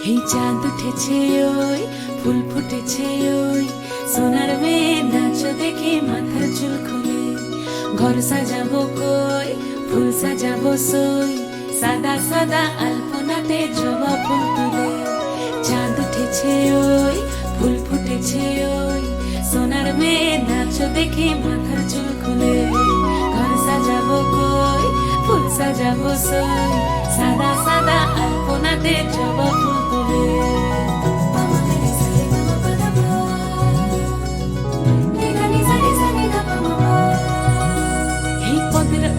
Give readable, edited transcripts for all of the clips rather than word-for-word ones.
এই চাঁদ উঠেছে ওই ফুল ফুটেছে ওই সোনার মেয়ে নাচ দেখে মাথার চুল খুলে ঘর সাজাবো কই ফুল সাজাবো সই সাদা সাদা আলপনাতে জবা ফুল তুলে চাঁদ উঠেছে ওই ফুল ফুটেছে ওই সোনার মেয়ে নাচ দেখে মাথার চুল খুলে ঘর সাজাবো কই ফুল সাজাবো সই সাদা সাদা আলপনাতে জবা ফুল তুলে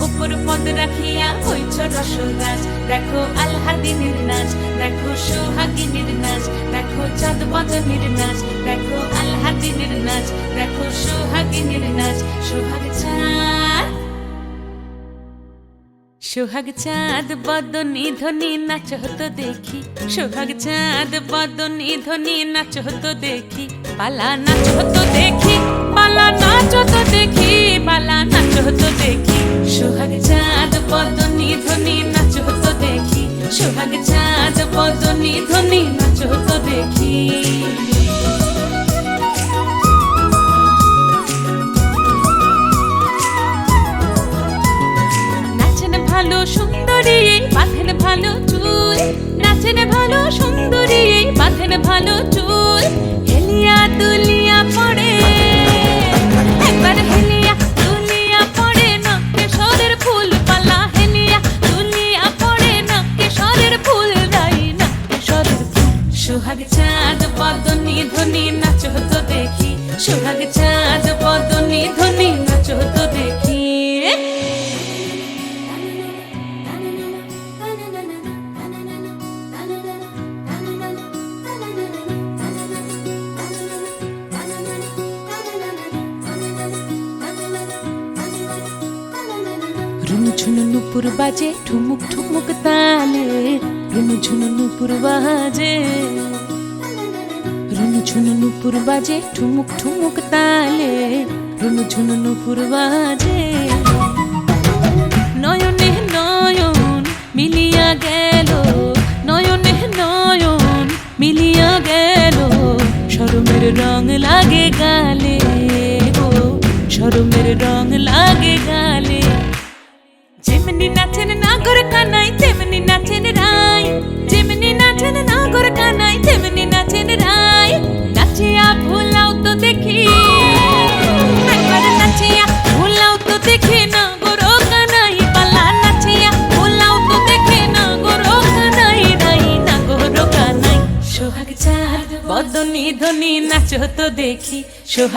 উপর পদ রাখিয়া হইছ রসরাজ দেখো আলহাদিনীর নাচ দেখো সোহাগিনীর নাচ দেখো চাঁদ বদনীর নাচ দেখো আলহাদিনীর নাচ দেখো সোহাগিনীর নাচ সোহাগ চাঁদ বদনী ধ্বনি নাচ হতো দেখি সোহাগ চাঁদ বদনী ধ্বনি নাচ হতো দেখি পালা নাচ হতো দেখি পালা নাচ হতো দেখি পালা নাচ হতো দেখি সোহাগ চাঁদ বদনী ধ্বনি নাচ হতো দেখি সোহাগ চাঁদ বদনী ধ্বনি নাচ হতো দেখি ভালো সুন্দরী বাঁধেন ভালো চুল নাচেন ভালো সুন্দরী বাঁধেন ভালো চুল হেলিয়া দুলিয়া পড়ে একবার হেলিয়া দুলিয়া পড়ে নকেশ্বরের ফুল পালা হেলিয়া দুলিয়া পড়ে নকেশ্বরের ফুল রাই নকেশ্বরের ফুল সোহাগ চাঁদ বদনী ধ্বনি নাচ হতো দেখি সোহাগ চাঁদ বদনী ধ্বনি নাচ হতো দেখি রুনু ঝুনু নুপুর বাজে ঠুমুক ঠুমুক তালে রুনু ঝুনু নুপুর বাজে রুনু ঝুনু নুপুর বাজে ঠুমুক ঠুমুক তালে রুনু ঝুনু নুপুর বাজে নয়নে নয়ন মিলিয়া গেল নয়নে নয়ন মিলিয়া গেল শরমের রং লাগে গালে গো শরমের রং লাগে গালে যেমনি নাচেন নাগর কানাই তেমনি নাচেন রাই যেমনি নাচেন নাগর কানাই তেমনি নাচেন রাই নাচিয়া ভুলাও তো দেখি একবার নাচিয়া ভুলাও তো দেখি নাগর কানাই পালা নাচিয়া ভুলাও তো দেখি নাগর কানাই রাই নাগর কানাই সোহাগ চাঁদ বদনী ধ্বনি নাচ তো দেখি সোহাগ